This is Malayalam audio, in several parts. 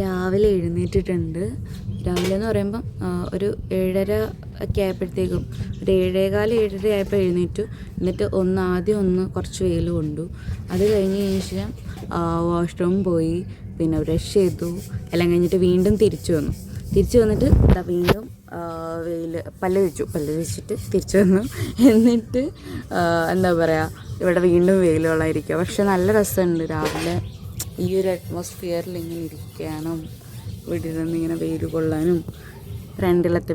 രാവിലെ എഴുന്നേറ്റിട്ടുണ്ട്. രാവിലെ എന്ന് പറയുമ്പം ഒരു 7:30 ഒക്കെ ആയപ്പോഴത്തേക്കും, ഒരു 7:15 7:30 ആയപ്പോൾ എഴുന്നേറ്റു. എന്നിട്ട് ആദ്യം കുറച്ച് വെയിൽ കൊണ്ടു. അത് കഴിഞ്ഞ് ശേഷം വാഷ്റൂം പോയി, പിന്നെ ബ്രഷ് ചെയ്തു. എല്ലാം കഴിഞ്ഞിട്ട് വീണ്ടും തിരിച്ചു വന്നിട്ട് വീണ്ടും പല്ല് തേച്ചിട്ട് തിരിച്ചു വന്നു. എന്നിട്ട് എന്താ പറയുക, ഇവിടെ വീണ്ടും വെയിൽ കൊള്ളാതിരിക്കുക. പക്ഷെ നല്ല രസമുണ്ട് രാവിലെ ഈ ഒരു അറ്റ്മോസ്ഫിയറിൽ ഇങ്ങനെ ഇരിക്കാനും വീട്ടിൽ നിന്ന് ഇങ്ങനെ വെയിൽ കൊള്ളാനും.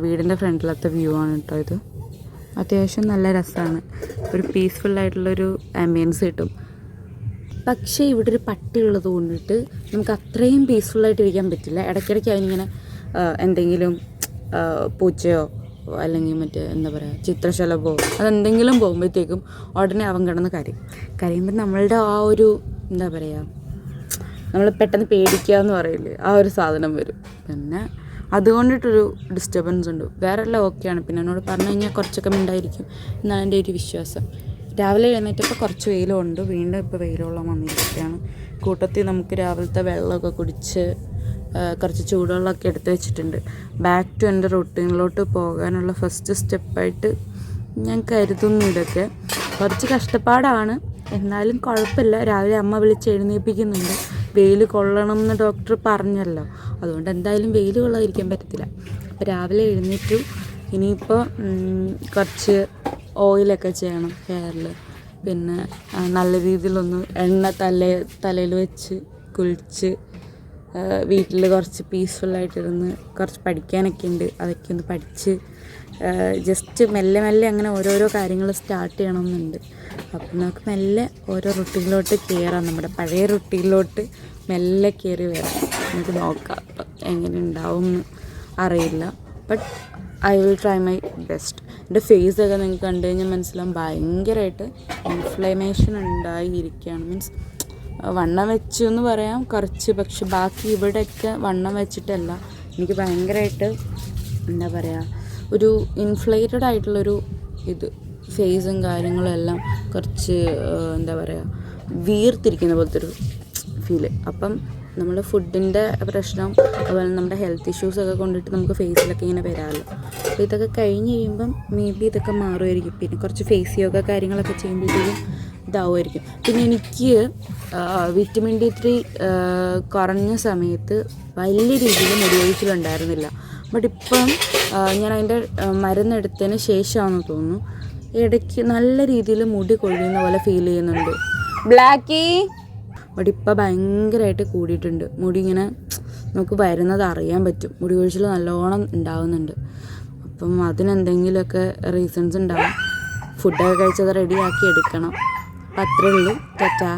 വീടിൻ്റെ ഫ്രണ്ടിലത്തെ വ്യൂ ആണ് കേട്ടോ ഇത്. അത്യാവശ്യം നല്ല രസമാണ്. ഒരു പീസ്ഫുള്ളായിട്ടുള്ളൊരു ആംബിയൻസ് കിട്ടും. പക്ഷേ ഇവിടെ ഒരു പട്ടി ഉള്ളത് കൊണ്ടിട്ട് നമുക്ക് അത്രയും പീസ്ഫുള്ളായിട്ട് ഇരിക്കാൻ പറ്റില്ല. ഇടയ്ക്കിടയ്ക്ക് അതിനിങ്ങനെ എന്തെങ്കിലും പൂച്ചയോ അല്ലെങ്കിൽ എന്താ പറയുക ചിത്രശലഭമോ അതെന്തെങ്കിലും പോകുമ്പോഴത്തേക്കും ഉടനെ അവൻ കിടന്ന് കരയുമ്പോൾ നമ്മളുടെ ആ ഒരു എന്താ പറയുക, നമ്മൾ പെട്ടെന്ന് പേടിക്കുക എന്ന് പറയില്ലേ, ആ ഒരു സാധനം വരും. പിന്നെ അതുകൊണ്ടിട്ടൊരു ഡിസ്റ്റർബൻസ് ഉണ്ട്. വേറെ എല്ലാം ഓക്കെയാണ്. പിന്നെ എന്നോട് പറഞ്ഞു കഴിഞ്ഞാൽ കുറച്ചൊക്കെ മിണ്ടായിരിക്കും എന്നാണ് എൻ്റെ ഒരു വിശ്വാസം. രാവിലെ എഴുന്നേറ്റപ്പോൾ കുറച്ച് വെയിലുണ്ട്, വീണ്ടും ഇപ്പോൾ വെയിലോളം വന്നിരിക്കുകയാണ്. കൂട്ടത്തിൽ നമുക്ക് രാവിലത്തെ വെള്ളമൊക്കെ കുടിച്ച് കുറച്ച് ചൂടുവെള്ളമൊക്കെ എടുത്ത് വെച്ചിട്ടുണ്ട്. ബാക്ക് ടു എൻ്റെ റൊട്ടീനിലോട്ട് പോകാനുള്ള ഫസ്റ്റ് സ്റ്റെപ്പായിട്ട് ഞാൻ കരുതുന്നു. ഇതൊക്കെ കുറച്ച് കഷ്ടപ്പാടാണ്, എന്നാലും കുഴപ്പമില്ല. രാവിലെ അമ്മ വിളിച്ച് എഴുന്നേൽപ്പിക്കുന്നുണ്ട്. വെയിൽ കൊള്ളണം എന്ന് ഡോക്ടർ പറഞ്ഞല്ലോ, അതുകൊണ്ട് എന്തായാലും വെയിൽ കൊള്ളാതിരിക്കാൻ പറ്റത്തില്ല. അപ്പോൾ രാവിലെ എഴുന്നേറ്റു. ഇനിയിപ്പോൾ കുറച്ച് ഓയിലൊക്കെ ചെയ്യണം ഹെയറിൽ. പിന്നെ നല്ല രീതിയിലൊന്ന് എണ്ണ തലയിൽ വെച്ച് കുളിച്ച് വീട്ടിൽ കുറച്ച് പീസ്ഫുള്ളായിട്ടിരുന്ന് കുറച്ച് പഠിക്കാനൊക്കെ ഉണ്ട്. അതൊക്കെ ഒന്ന് പഠിച്ച് ജസ്റ്റ് മെല്ലെ അങ്ങനെ ഓരോരോ കാര്യങ്ങൾ സ്റ്റാർട്ട് ചെയ്യണമെന്നുണ്ട്. അപ്പം നമുക്ക് മെല്ലെ ഓരോ റൊട്ടീനിലോട്ട് കയറാം. നമ്മുടെ പഴയ റൊട്ടീനിലോട്ട് മെല്ലെ കയറി വരാം. നമുക്ക് നോക്കാം എങ്ങനെ ഉണ്ടാവും എന്ന് അറിയില്ല. But I will try my best. എൻ്റെ ഫേസൊക്കെ നിങ്ങൾക്ക് കണ്ടു കഴിഞ്ഞാൽ മനസ്സിലാവും, ഭയങ്കരമായിട്ട് ഇൻഫ്ലമേഷൻ ഉണ്ടായിരിക്കുകയാണ്. മീൻസ് വണ്ണം വെച്ചു എന്ന് പറയാം കുറച്ച്, പക്ഷെ ബാക്കി ഇവിടെയൊക്കെ വണ്ണം വെച്ചിട്ടല്ല, എനിക്ക് ഭയങ്കരമായിട്ട് എന്താ പറയുക, ഒരു ഇൻഫ്ലേറ്റഡ് ആയിട്ടുള്ളൊരു ഫേസും കാര്യങ്ങളും എല്ലാം കുറച്ച് എന്താ പറയുക വീർത്തിരിക്കുന്ന പോലത്തെ ഒരു ഫീല്. അപ്പം നമ്മുടെ ഫുഡിൻ്റെ പ്രശ്നം, അതുപോലെ നമ്മുടെ ഹെൽത്ത് ഇഷ്യൂസൊക്കെ കൊണ്ടിട്ട് നമുക്ക് ഫേസിലൊക്കെ ഇങ്ങനെ വരാമല്ലോ. അപ്പോൾ ഇതൊക്കെ കഴിഞ്ഞ് കഴിയുമ്പം മേ ബി ഇതൊക്കെ മാറുമായിരിക്കും. പിന്നെ കുറച്ച് ഫേസ് യോഗ കാര്യങ്ങളൊക്കെ ചെയ്യുമ്പോഴത്തേക്കും ഇതാവുമായിരിക്കും. പിന്നെ എനിക്ക് വിറ്റമിൻ D3 കുറഞ്ഞ സമയത്ത് വലിയ രീതിയിൽ മുടി കൊഴിച്ചിലുണ്ടായിരുന്നില്ല. ബട്ട് ഇപ്പം ഞാൻ അതിൻ്റെ മരുന്നെടുത്തതിന് ശേഷമാണെന്ന് തോന്നുന്നു ഇടയ്ക്ക് നല്ല രീതിയിൽ മുടി കൊഴിയുന്ന പോലെ ഫീൽ ചെയ്യുന്നുണ്ട്. ബ്ലാക്കി ബട്ട് ഇപ്പം ഭയങ്കരമായിട്ട് കൂടിയിട്ടുണ്ട്. മുടി ഇങ്ങനെ നമുക്ക് വരുന്നത് അറിയാൻ പറ്റും. മുടി കൊഴിച്ചിൽ നല്ലോണം ഉണ്ടാവുന്നുണ്ട്. അപ്പം അതിനെന്തെങ്കിലുമൊക്കെ റീസൺസ് ഉണ്ടാവും. ഫുഡൊക്കെ കഴിച്ചത് റെഡിയാക്കി എടുക്കണം. അപ്പം അത്രേ ഉള്ളൂ. ടാറ്റാ.